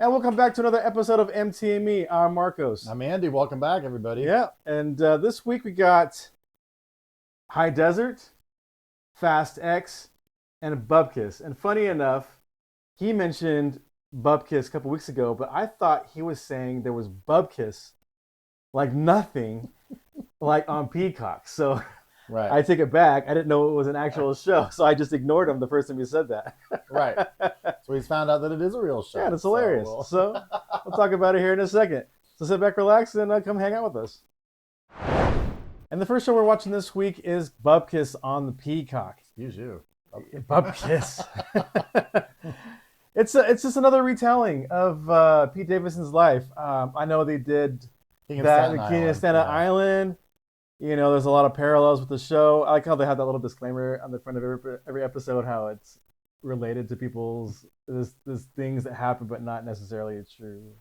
And welcome back to another episode of MTME. I'm Marcos. I'm Andy. Welcome back, everybody. Yeah, and this week we got High Desert, Fast X, and Bupkis. And funny enough, he mentioned Bupkis a couple weeks ago, but I thought he was saying there was Bupkis like nothing, like on Peacock. So Right. I take it back. I didn't know it was an actual show, so I just ignored him the first time he said that. Right. So he's found out that it is a real show. Yeah, it's hilarious. So we'll talk about it here in a second. So sit back, relax, and come hang out with us. And the first show we're watching this week is Bupkis on the Peacock. Excuse you. Bupkis. It's just another retelling of Pete Davidson's life. I know they did King of that Staten in King of Island, Staten yeah. Island. You know, there's a lot of parallels with the show. I like how they have that little disclaimer on the front of every episode, how it's related to people's this things that happen, but not necessarily true.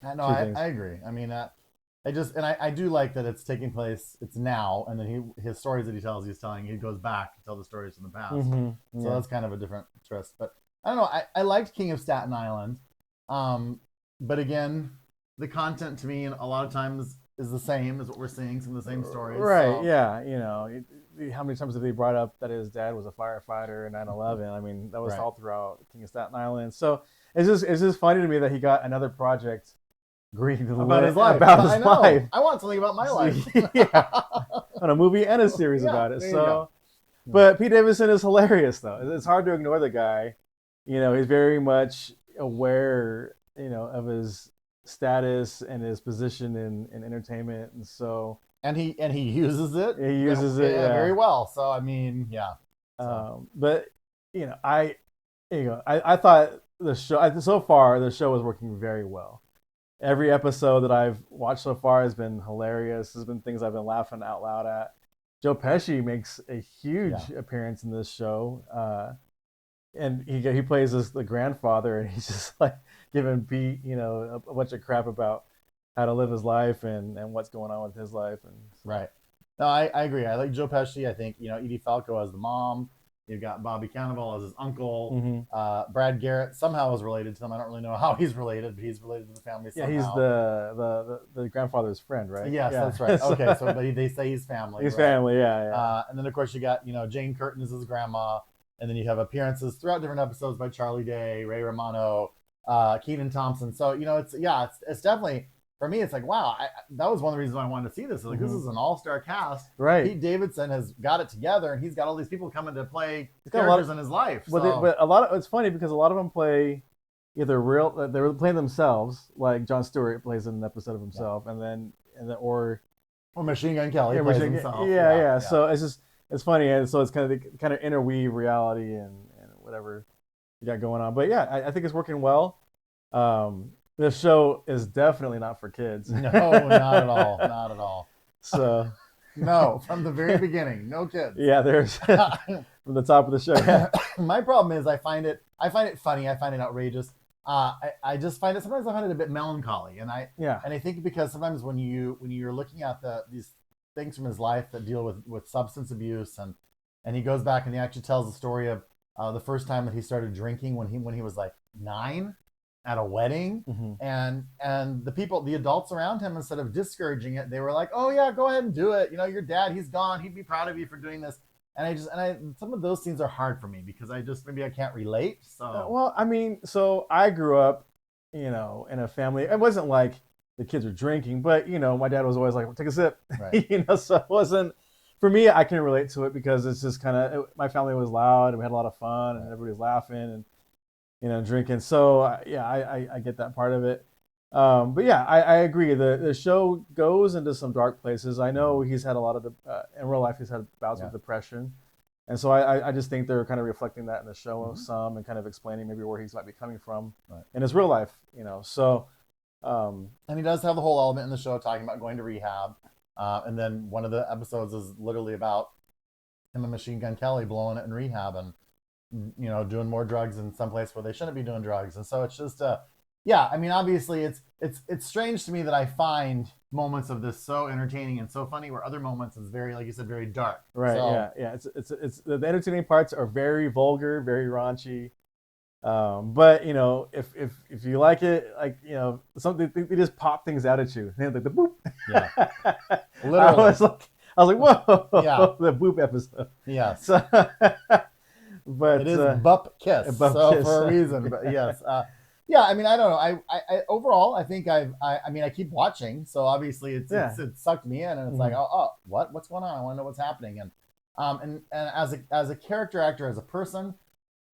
I agree. I mean, I do like that it's taking place. It's now, and then his stories that he tells, he's telling. He goes back to tell the stories from the past. Mm-hmm. So that's kind of a different twist. But I don't know. I liked King of Staten Island, but again, the content to me a lot of times is the same as what we're seeing, some of the same stories. Right, so. yeah. You know, how many times have they brought up that his dad was a firefighter in 9/11? I mean, that was Right. all throughout King of Staten Island. So it's just funny to me that he got another project green About his life. About his life. I want something about my life. Yeah, on a movie and a series Yeah, about it. there you So, go. but Pete Davidson is hilarious, though. It's hard to ignore the guy. You know, he's very much aware, you know, of his status and his position in entertainment, and so And he uses it. he uses it very well. So I mean, yeah. But you know, I thought the show so far the show is working very well. Every episode that I've watched so far has been hilarious. There's been things I've been laughing out loud at. Joe Pesci makes a huge appearance in this show, and he plays the grandfather, and he's just like giving Pete, you know, a bunch of crap about how to live his life and what's going on with his life. And Right. No, I agree. I like Joe Pesci. I think, you know, Edie Falco as the mom. You've got Bobby Cannavale as his uncle. Mm-hmm. Brad Garrett somehow is related to him. I don't really know how he's related, but he's related to the family somehow. Yeah, he's the grandfather's friend, right? Yes, yeah. that's right. Okay, so but they say he's family. He's right? family, yeah. And then of course you got, you know, Jane Curtin is his grandma, and then you have appearances throughout different episodes by Charlie Day, Ray Romano, Keaton Thompson. So you know, it's definitely. For me, it's like, wow, that was one of the reasons why I wanted to see this. Like, this is an all-star cast. Right. Pete Davidson has got it together, and he's got all these people coming to play characters in his life. But a lot of it's funny because a lot of them play either they're playing themselves, like Jon Stewart plays in an episode of himself, and then or Machine Gun Kelly plays himself. Yeah. So it's funny, and so it's kind of interweave reality and whatever you got going on. But yeah, I think it's working well. This show is definitely not for kids. No, not at all. Not at all. So no, from the very beginning, no kids. Yeah, there's from the top of the show. Yeah. My problem is I find it funny. I find it outrageous. I just find it sometimes I find it a bit melancholy, and I think because sometimes when you're looking at these things from his life that deal with substance abuse, and he goes back and he actually tells the story of the first time that he started drinking when he was like 9. At a wedding, and the adults around him, instead of discouraging it, they were like, "Oh yeah, go ahead and do it. You know, your dad, he's gone. He'd be proud of you for doing this." And some of those scenes are hard for me because maybe I can't relate. So well, I mean, so I grew up, you know, in a family. It wasn't like the kids were drinking, but you know, my dad was always like, well, "Take a sip," right. You know. So it wasn't for me. I can relate to it because it's just my family was loud and we had a lot of fun and everybody was laughing and, you know, drinking. So yeah, I get that part of it. But yeah, I agree. The show goes into some dark places. I know he's had a lot of in real life he's had bouts with depression, and so I just think they're kind of reflecting that in the show some and kind of explaining maybe where he's might be coming from in his real life. You know, so and he does have the whole element in the show talking about going to rehab, and then one of the episodes is literally about him and Machine Gun Kelly blowing it in rehab and, you know, doing more drugs in some place where they shouldn't be doing drugs. And so it's just I mean, obviously it's strange to me that I find moments of this so entertaining and so funny, where other moments is very, like you said, very dark. Right. So, yeah. It's the entertaining parts are very vulgar, very raunchy. But if you like it, like something they just pop things out at you, like the boop. Yeah, I literally. I was like, whoa, Yeah, the boop episode. yes. So, but It is Bupkis, above so kiss. for a reason. But yes, yeah. I mean, I don't know. I overall, I think I mean, I keep watching, so obviously Yeah. it sucked me in, and it's like, Mhm. what's going on? I want to know what's happening, and as a character actor, as a person,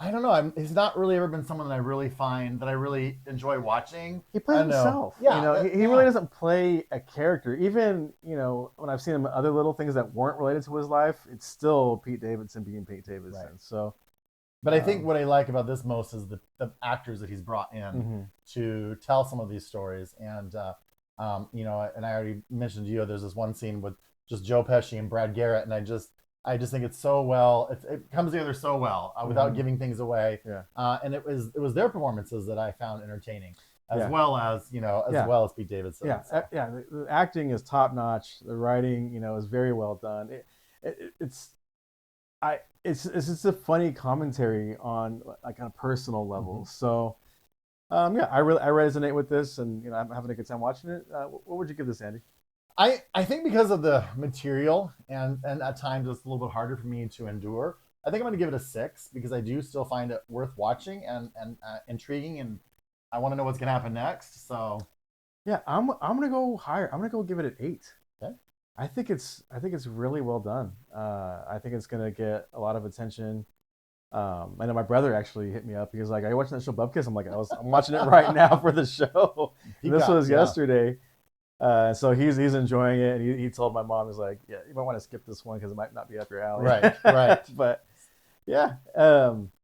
I don't know. He's not really ever been someone that I really find that I really enjoy watching. He I plays don't know. himself. Yeah, He really yeah, doesn't play a character. Even when I've seen him in other little things that weren't related to his life, it's still Pete Davidson being Pete right. Davidson. So, But I think um, what I like about this most is the actors that he's brought in mm-hmm. to tell some of these stories. And, and I already mentioned to you, there's this one scene with just Joe Pesci and Brad Garrett. And I just think it's so well, it comes together so well without Mm-hmm. giving things away. Yeah. And it was their performances that I found entertaining as Yeah. well as, Yeah. well as Pete Davidson. Yeah. So. Yeah. The acting is top notch. The writing, is very well done. It's just a funny commentary on like on a personal level. Mm-hmm. So, yeah, I resonate with this, and I'm having a good time watching it. What would you give this, Andy? I think because of the material and at times it's a little bit harder for me to endure. I think I'm going to give it a 6 because I do still find it worth watching and intriguing, and I want to know what's going to happen next. So Yeah, I'm gonna go higher. I'm gonna go give it an 8. okay. I think it's really well done. I think it's gonna get a lot of attention. I know my brother actually hit me up. He was like, "Are you watching that show Bupkis?" I'm watching it right now for the show. This Peacock, was yeah, yesterday. So he's enjoying it, and he told my mom, he's like, "Yeah, you might want to skip this one because it might not be up your alley." right, right. But yeah,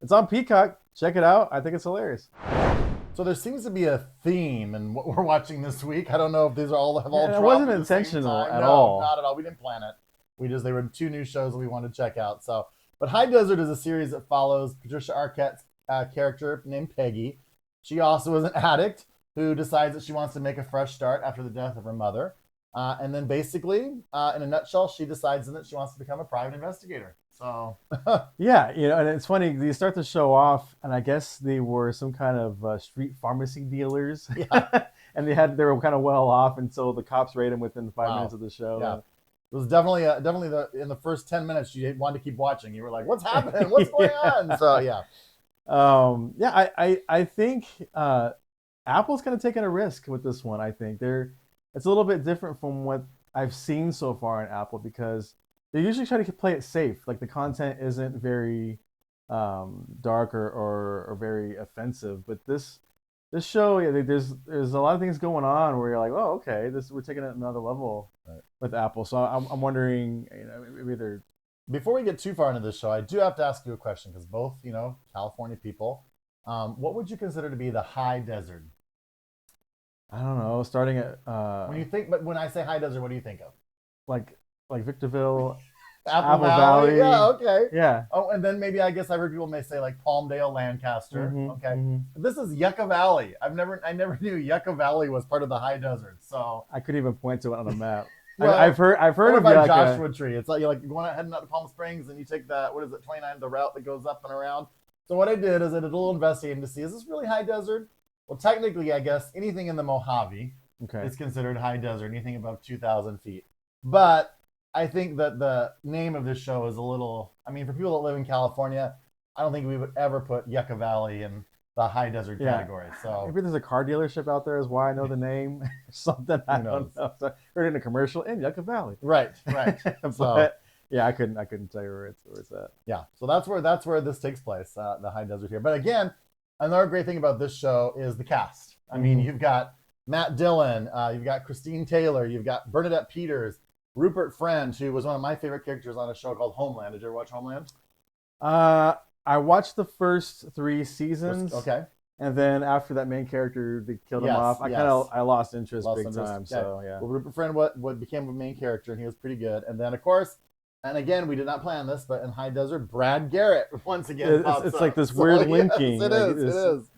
it's on Peacock. Check it out. I think it's hilarious. So there seems to be a theme in what we're watching this week. I don't know if these are all have all And it dropped wasn't at the same intentional time. at No, all. not at all. We didn't plan it. They were 2 new shows that we wanted to check out. So, but High Desert is a series that follows Patricia Arquette's character named Peggy. She also is an addict who decides that she wants to make a fresh start after the death of her mother. And then basically, in a nutshell, she decides that she wants to become a private investigator. So Yeah, and it's funny. They start the show off, and I guess they were some kind of street pharmacy dealers, yeah, and they were kind of well off until the cops raid them within 5 minutes wow, of the show. yeah. It was definitely in the first 10 minutes you wanted to keep watching. You were like, "What's happening? What's going on?" So yeah, Yeah, I think Apple's kind of taking a risk with this one. I think it's a little bit different from what I've seen so far in Apple because they usually try to play it safe. Like the content isn't very dark or very offensive, but this show, yeah, there's a lot of things going on where you're like, oh, okay, this we're taking it another level right. with Apple. So I'm wondering, maybe they're. Before we get too far into this show, I do have to ask you a question because both, California people. What would you consider to be the high desert? I don't know, starting at But when I say high desert, what do you think of? like Victorville, Apple Apple Valley. Valley. Yeah, okay. Yeah. Oh, and then maybe I guess I heard people may say like Palmdale, Lancaster. Mm-hmm, Okay. mm-hmm. This is Yucca Valley. I never knew Yucca Valley was part of the high desert. So I couldn't even point to it on a map. well, I've heard or of by Yucca. Joshua Tree. It's like you're going heading out to Palm Springs and you take that, what is it, 29, the route that goes up and around. So what I did is I did a little investigating to see, is this really high desert? Well, technically, I guess anything in the Mojave is considered high desert, anything above 2,000 feet. But I think that the name of this show is a little, I mean, for people that live in California, I don't think we would ever put Yucca Valley in the high desert category. So maybe there's a car dealership out there is why I know the name. Something I don't know. So I heard it in a commercial in Yucca Valley. Right. But yeah, I couldn't tell you where it's at. Yeah. So that's where this takes place, the high desert here. But again, another great thing about this show is the cast. I mean, you've got Matt Dillon, you've got Christine Taylor, you've got Bernadette Peters, Rupert Friend, who was one of my favorite characters on a show called Homeland. Did you ever watch Homeland? I watched the first 3 seasons. Okay. And then after that main character, they killed him off. I lost interest big time. So yeah. Well, Rupert Friend what became a main character, and he was pretty good. And then of course, and again, we did not plan this, but in High Desert, Brad Garrett once again it's like this weird linking. Yes, it is.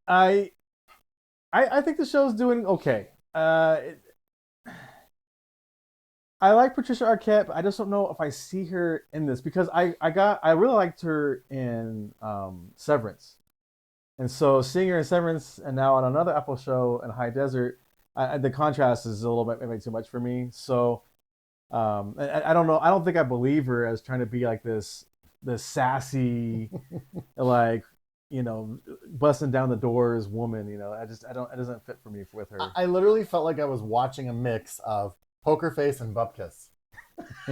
I think the show's doing okay. I like Patricia Arquette, but I just don't know if I see her in this because I really liked her in Severance. And so seeing her in Severance and now on another Apple show in High Desert, the contrast is a little bit maybe too much for me. So I don't know. I don't think I believe her as trying to be like this sassy, like busting down the doors woman. I don't. It doesn't fit for me with her. I literally felt like I was watching a mix of Poker Face and Bupkis.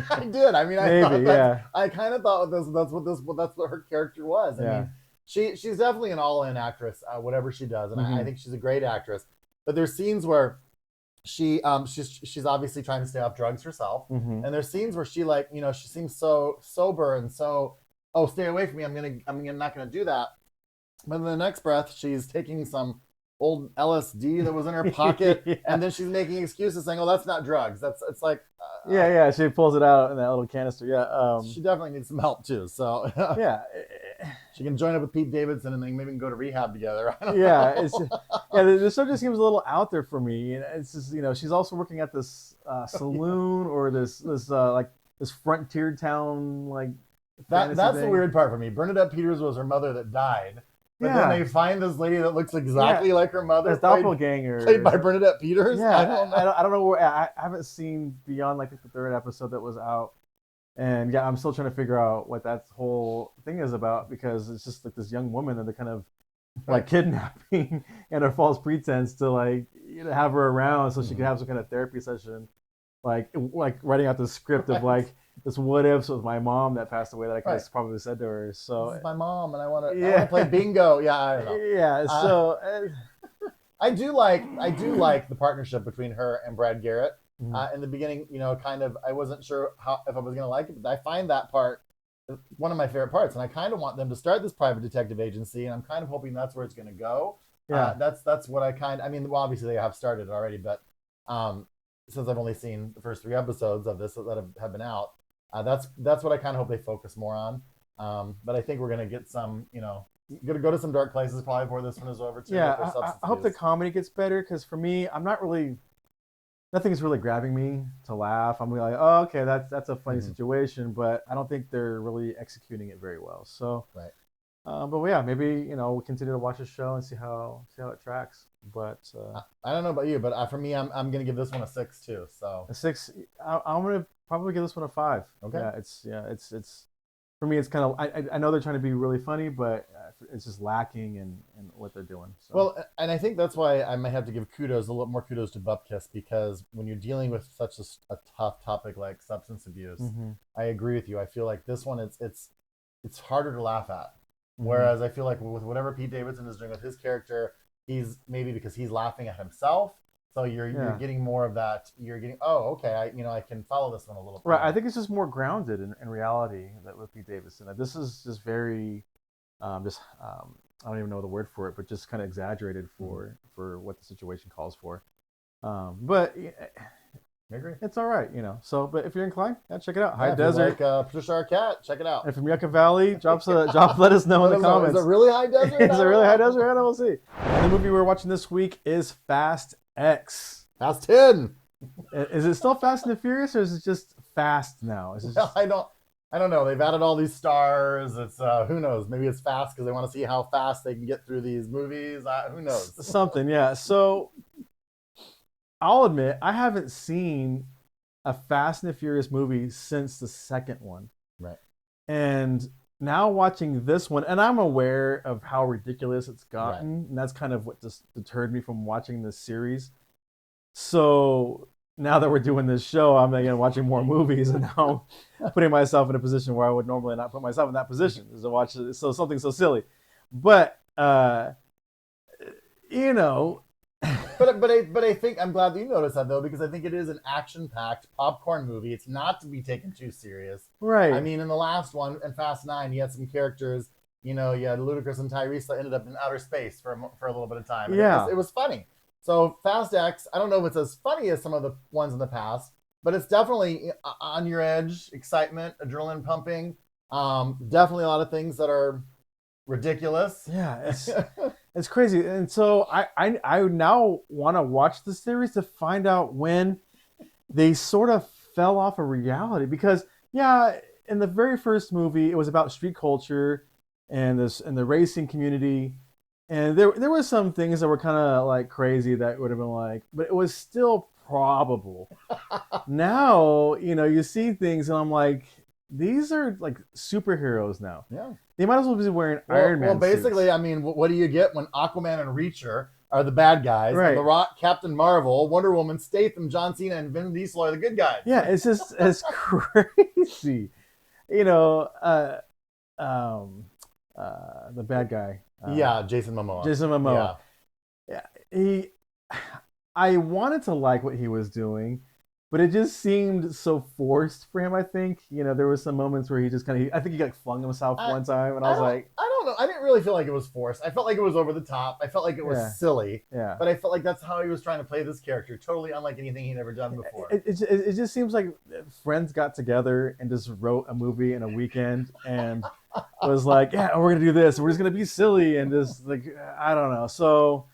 I did. I mean, I kind of thought that's what her character was. I mean, she's definitely an all-in actress, whatever she does, and I think she's a great actress. But there's scenes where she's obviously trying to stay off drugs herself, and there's scenes where she she seems so sober and so, oh, stay away from me. I'm not gonna do that. But in the next breath, she's taking some old LSD that was in her pocket, and then she's making excuses saying, "Oh, that's not drugs. It's like." She pulls it out in that little canister. She definitely needs some help too. So she can join up with Pete Davidson, and then maybe we can go to rehab together. The show just seems a little out there for me. And it's just she's also working at this saloon or this frontier town that's the weird part for me. Bernadette Peters was her mother that died. But then they find this lady that looks exactly like her mother. Doppelganger. Played by Bernadette Peters. Yeah, I don't know where. I haven't seen beyond the third episode that was out. And I'm still trying to figure out what that whole thing is about, because it's just like this young woman that they're kind of kidnapping and a false pretense to have her around so she can have some kind of therapy session. Like writing out the script of this what ifs with my mom that passed away that I probably said to her. So this is my mom, and I want to play bingo. Yeah, I don't know. Yeah, so I do like the partnership between her and Brad Garrett. In the beginning, kind of, I wasn't sure if I was going to like it, but I find that part one of my favorite parts, and I kind of want them to start this private detective agency, and I'm kind of hoping that's where it's going to go. Yeah, that's what I mean, well, obviously they have started already, but since I've only seen the first 3 episodes of this that have been out, that's what I kind of hope they focus more on. But I think we're going to get some, going to go to some dark places probably before this one is over too. Yeah, I hope the comedy gets better, because for me, nothing's really grabbing me to laugh. I'm like, oh, okay, that's a funny situation, but I don't think they're really executing it very well. So, maybe we'll continue to watch the show and see how it tracks. But I don't know about you, but for me, I'm gonna give this one a 6 too. So a 6. I'm gonna probably give this one a 5. Okay. It's for me. It's kind of I know they're trying to be really funny, but it's just lacking in what they're doing. So. Well, and I think that's why I might have to give a little more kudos to Bupkis, because when you're dealing with such a tough topic like substance abuse, I agree with you. I feel like this one it's harder to laugh at. Whereas I feel like with whatever Pete Davidson is doing with his character, he's maybe because he's laughing at himself. So you're getting more of that. You're getting, oh, okay, I can follow this one a little bit. Right. I think it's just more grounded in reality that with Pete Davidson. This is just very, I don't even know the word for it, but just kind of exaggerated for what the situation calls for. But I agree. It's all right, So, but if you're inclined, check it out. High Desert. Like Patricia Arquette, check it out. And from Yucca Valley, let us know in the comments. Is it really High Desert? Is it really High Desert? I don't know. We'll see. And the movie we're watching this week is Fast X. Fast 10. Is it still Fast and the Furious, or is it just Fast now? I don't know. They've added all these stars. It's who knows? Maybe it's fast because they want to see how fast they can get through these movies. Who knows? Something, yeah. So I'll admit I haven't seen a Fast and the Furious movie since the second one. Right. And now watching this one, and I'm aware of how ridiculous it's gotten, and that's kind of what just deterred me from watching this series. So now that we're doing this show, I'm again watching more movies, and now putting myself in a position where I would normally not put myself in that position, is to watch something so silly. But But I think I'm glad that you noticed that, though, because I think it is an action-packed popcorn movie. It's not to be taken too serious. Right. I mean, in the last one, in Fast 9, you had some characters, you had Ludacris and Tyrese that ended up in outer space for a little bit of time. And it was funny. So Fast X, I don't know if it's as funny as some of the ones in the past, but it's definitely on your edge, excitement, adrenaline pumping. Definitely a lot of things that are ridiculous. Yeah, it's crazy. And so I now want to watch the series to find out when they sort of fell off of reality, because in the very first movie it was about street culture and the racing community, And there were some things that were kind of like crazy that would have been like, but it was still probable. Now, you see things and I'm like, these are like superheroes now. Yeah. They might as well be wearing Iron Man Well, basically, suits. I mean, what do you get when Aquaman and Reacher are the bad guys, Right. and The Rock, Captain Marvel, Wonder Woman, Statham, John Cena, and Vin Diesel are the good guys? Yeah, it's crazy. You know, the bad guy. Yeah, Jason Momoa. Jason Momoa. Yeah, he. I wanted to like what he was doing, but it just seemed so forced for him. I think there was some moments where he just kind of. I think he like flung himself one time, and I was like, I don't know. I didn't really feel like it was forced. I felt like it was over the top. I felt like it was silly. Yeah. But I felt like that's how he was trying to play this character, totally unlike anything he'd ever done before. It just seems like friends got together and just wrote a movie in a weekend and was like, yeah, we're gonna do this. We're just gonna be silly and just like I don't know. So.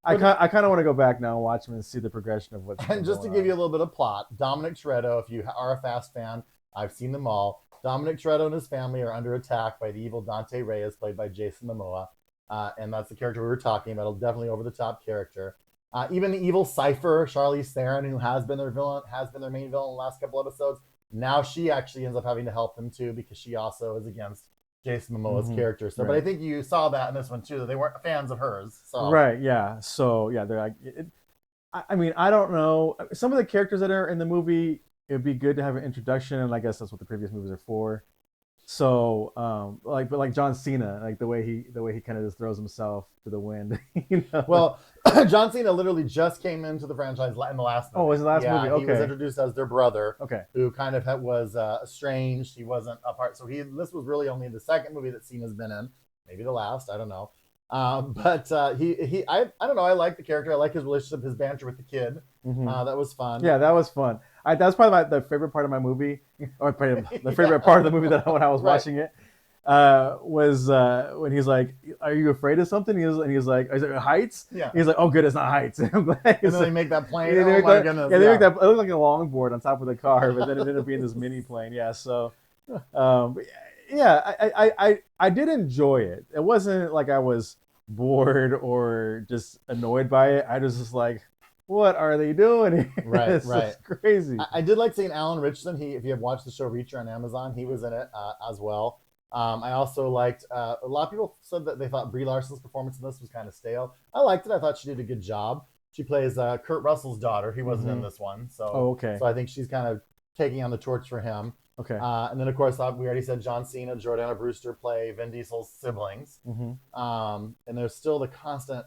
I kind of want to go back now and watch them and see the progression of what's. And just to give you a little bit of plot, Dominic Toretto, if you are a Fast fan, I've seen them all. Dominic Toretto and his family are under attack by the evil Dante Reyes, played by Jason Momoa, and that's the character we were talking about. A definitely over the top character. Even the evil Cypher, Charlize Theron, who has been their villain, has been their main villain in the last couple episodes. Now she actually ends up having to help them too because she also is against Jason Momoa's character. So, but I think you saw that in this one too, that they weren't fans of hers. So. Right. Yeah. So yeah, they're like, I mean, I don't know. Some of the characters that are in the movie, it'd be good to have an introduction, and I guess that's what the previous movies are for. So, but like John Cena, like the way he kind of just throws himself to the wind. Well, John Cena literally just came into the franchise in the last movie. Oh, it was the last movie? Okay. He was introduced as their brother. Okay. Who kind of was estranged. He wasn't a part. So this was really only the second movie that Cena's been in. Maybe the last. I don't know. But I don't know. I like the character. I like his relationship, his banter with the kid. That was fun. Yeah, that was fun. That was probably the favorite part of my movie, or the favorite part of the movie that when I was watching it was when he's like, "Are you afraid of something?" He's like, "Is it heights?" Yeah. He's like, "Oh, good, it's not heights." And then they make that plane. Yeah, oh my goodness. Yeah, they make that. It looked like a longboard on top of the car, but then it ended up being this mini plane. Yeah, so. I did enjoy it. It wasn't like I was bored or just annoyed by it. I was just like, what are they doing here? Right, it's right. Crazy. I did like seeing Alan Richardson. If you have watched the show Reacher on Amazon, he was in it as well. I also liked, a lot of people said that they thought Brie Larson's performance in this was kind of stale. I liked it. I thought she did a good job. She plays Kurt Russell's daughter. He wasn't in this one. So, okay. So I think she's kind of taking on the torch for him. Okay. And then, of course, we already said John Cena, Jordana Brewster play Vin Diesel's siblings. And there's still the constant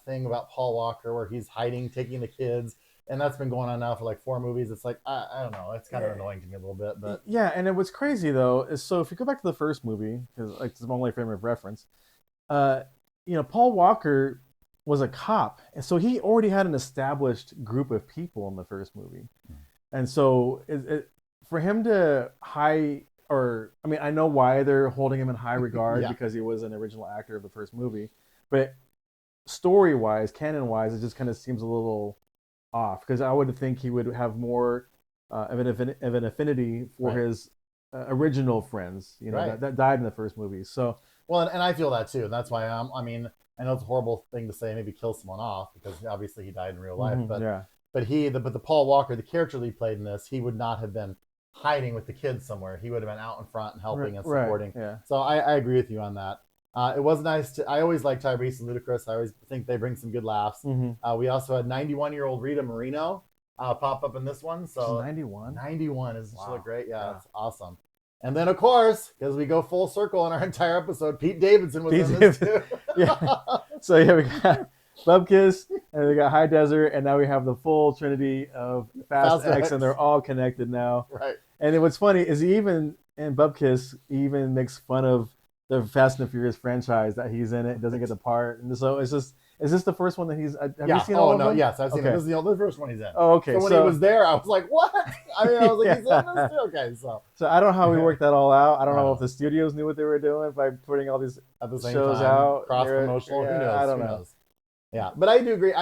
thing about Paul Walker where he's hiding, taking the kids. And that's been going on now for like 4 movies. It's like, I don't know. It's kind of annoying to me a little bit. But yeah, and it was crazy, though. Is so if you go back to the first movie, because like, it's my only frame of reference, Paul Walker was a cop. And so he already had an established group of people in the first movie. And so for him to I know why they're holding him in high regard because he was an original actor of the first movie, but story-wise, canon-wise, it just kind of seems a little off because I would think he would have more of an affinity for his original friends, that died in the first movie. So well, and I feel that too, and that's why I mean, I know it's a horrible thing to say, maybe kill someone off because obviously he died in real life, but the Paul Walker, the character that he played in this, he would not have been hiding with the kids somewhere. He would have been out in front and helping and supporting. Yeah. So I agree with you on that. It was nice I always like Tyrese and Ludacris. I always think they bring some good laughs. We also had 91-year-old Rita Moreno pop up in this one. So 91? 91. Isn't she look great? Yeah, it's awesome. And then, of course, because we go full circle in our entire episode, Pete Davidson was in this too. So we got Bupkis, and we got High Desert, and now we have the full trinity of Fast X, and they're all connected now. Right. And then what's funny is he even in Bupkis even makes fun of the Fast and the Furious franchise that he's in it. Doesn't get the part, and so it's just. Is this the first one that he's? Have you seen all of them? Yes, I've seen it. This is the first one he's in. Oh, okay. So when he was there, I was like, "What?" I mean, I was like, "He's in this too." Okay, so I don't know how we worked that all out. I don't know if the studios knew what they were doing by putting all these at the same shows time, out, cross promotional. Who knows? I don't know. Yeah, but I do agree.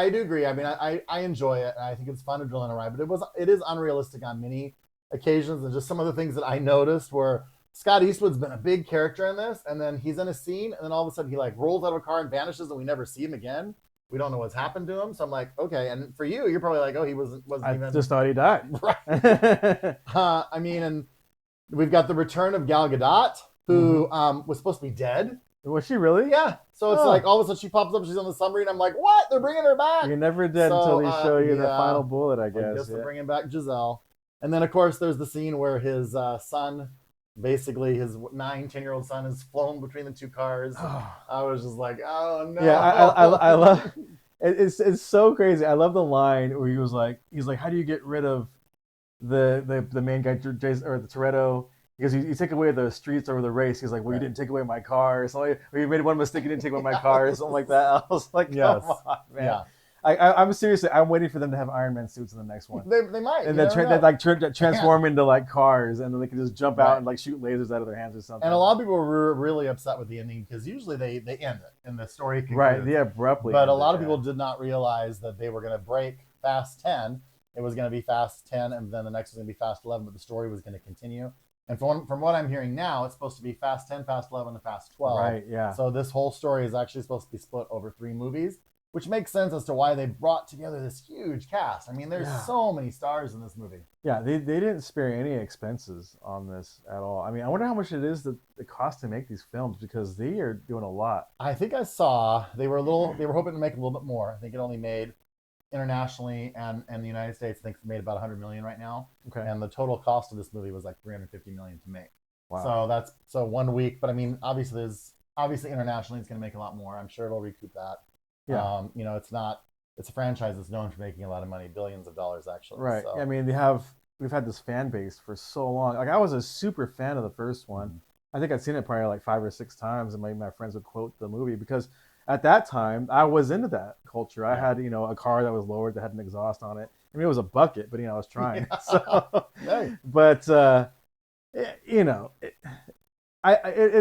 I mean, I enjoy it, and I think it's fun to drill in a ride. But it is unrealistic on many occasions, and just some of the things that I noticed were Scott Eastwood's been a big character in this, and then he's in a scene, and then all of a sudden he like rolls out of a car and vanishes, and we never see him again. We don't know what's happened to him. So I'm like, okay. And for you, you're probably like, oh, he wasn't I even. just thought he died. Right. I mean, and we've got the return of Gal Gadot, who was supposed to be dead. Was she really? Yeah. So it's like all of a sudden she pops up, she's on the submarine. I'm like, what? They're bringing her back. You're never dead until they show you the final bullet, I guess. I guess they're bringing back Giselle. And then, of course, there's the scene where his son, basically his 9-10-year-old son, is flown between the two cars. I was just like, oh, no. Yeah, I love it's so crazy. I love the line where he's like, how do you get rid of the main guy, Jason, or the Toretto? Because you take away the streets over the race. He's like, well, you didn't take away my car. So or you made one mistake, you didn't take away my car, or something like that. I was like, come on, man. Yeah. I'm seriously, I'm waiting for them to have Iron Man suits in the next one. They might. And then transform into like cars, and then they can just jump out and like shoot lasers out of their hands or something. And a lot of people were really upset with the ending because usually they end it and the story concludes. Right, yeah, abruptly. But a lot of people did not realize that they were going to break Fast 10. It was going to be Fast 10, and then the next was going to be Fast 11, but the story was going to continue. And from what I'm hearing now, it's supposed to be Fast 10, Fast 11, and Fast 12. Right, yeah. So this whole story is actually supposed to be split over 3 movies, which makes sense as to why they brought together this huge cast. I mean, there's so many stars in this movie. Yeah, they didn't spare any expenses on this at all. I mean, I wonder how much it is that it costs to make these films, because they are doing a lot. I think I saw they were hoping to make a little bit more. I think it only made internationally and the United States, I think it's made about 100 million right now. Okay. And the total cost of this movie was like 350 million to make. Wow. So 1 week, but I mean, obviously internationally it's going to make a lot more. I'm sure it'll recoup that. Yeah. It's a franchise that's known for making a lot of money, billions of dollars actually. Right. So. I mean, we've had this fan base for so long. Like, I was a super fan of the first one. I think I'd seen it probably like 5 or 6 times, and my friends would quote the movie because at that time I was into that culture. I had, a car that was lowered that had an exhaust on it. I mean, it was a bucket, but I was trying. So, but it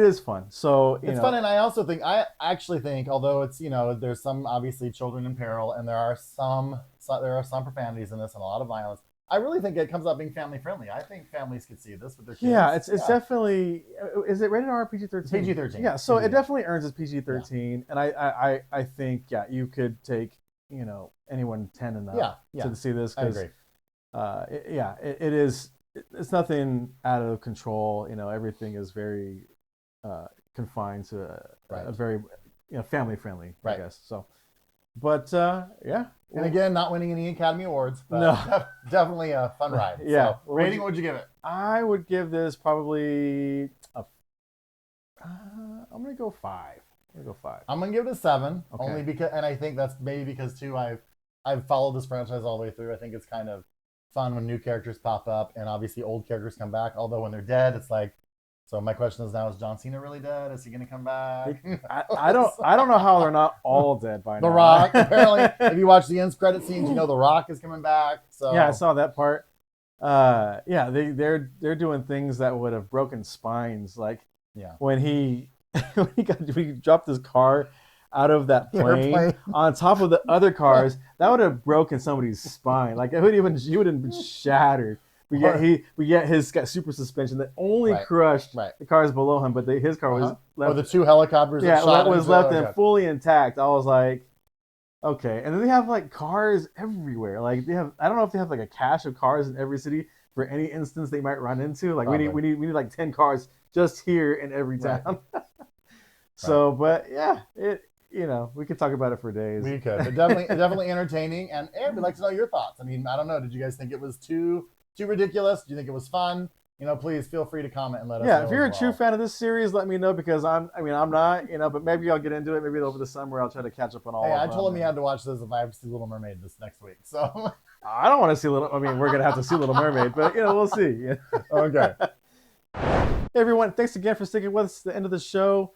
is fun. So it's fun, and I actually think, although it's there's some obviously children in peril, and there are some profanities in this and a lot of violence. I really think it comes out being family friendly. I think families could see this with their kids. Yeah, it's definitely. Is it rated R or PG-13? PG-13. Yeah, so it definitely earns its PG-13, and I think you could take anyone 10 and up to see this. I agree. It is. It's nothing out of control. Everything is very confined to a very family friendly, I guess. So, but and again, not winning any Academy Awards, but definitely a fun ride. Yeah. So, rating, what would you give it? I would give this probably I'm gonna go 5. I'm gonna give it a 7, okay. Only because, and I think that's maybe because too I've followed this franchise all the way through. I think it's kind of fun when new characters pop up, and obviously old characters come back. Although when they're dead, it's like. So my question is now: is John Cena really dead? Is he going to come back? I don't know how they're not all dead by now. The Rock, apparently. If you watch the end credit scenes, The Rock is coming back. So yeah, I saw that part. They're doing things that would have broken spines. Like when he dropped his car out of that plane on top of the other cars, that would have broken somebody's spine. Like he would have been shattered. We get his super suspension that only crushed the cars below him, but his car was left. Or the 2 helicopters. That was left and fully intact. I was like, okay. And then they have like cars everywhere. Like I don't know if they have like a cache of cars in every city for any instance they might run into. Like we need like 10 cars just here in every town. So, but we could talk about it for days. We could. But definitely entertaining, and we'd like to know your thoughts. I mean, I don't know. Did you guys think it was too ridiculous? Do you think it was fun? Please feel free to comment and let us know. Yeah, if you're a true fan of this series, let me know, because I'm not, but maybe I'll get into it. Maybe over the summer I'll try to catch up on all of them. I told him he had to watch this if I have to see Little Mermaid this next week. So I don't want to see we're going to have to see Little Mermaid, but we'll see. Okay. Hey everyone, thanks again for sticking with us to the end of the show.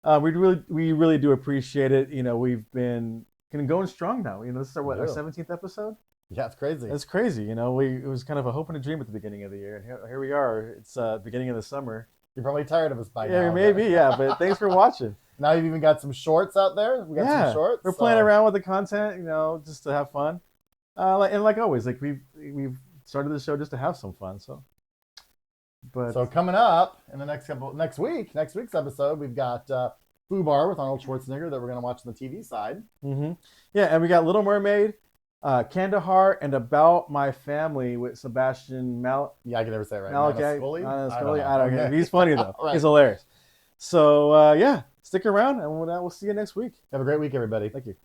We really do appreciate it. We've been going strong now. This is our 17th episode? Yeah, it's crazy. It's crazy. It was kind of a hope and a dream at the beginning of the year, and here we are. It's beginning of the summer. You're probably tired of us by now. Yeah, maybe. But thanks for watching. Now you've even got some shorts out there. We got some shorts. We're playing around with the content, just to have fun. And like always, like we've started the show just to have some fun. So But so coming up in the next week's episode, we've got Foo Bar with Arnold Schwarzenegger that we're going to watch on the TV side. Mm-hmm. Yeah, and we got Little Mermaid, Kandahar, and About My Family with Sebastian Yeah, I can never say it right. Scully. I don't know. Okay. He's funny though. Right. He's hilarious. So yeah, stick around, and we'll see you next week. Have a great week, everybody. Thank you.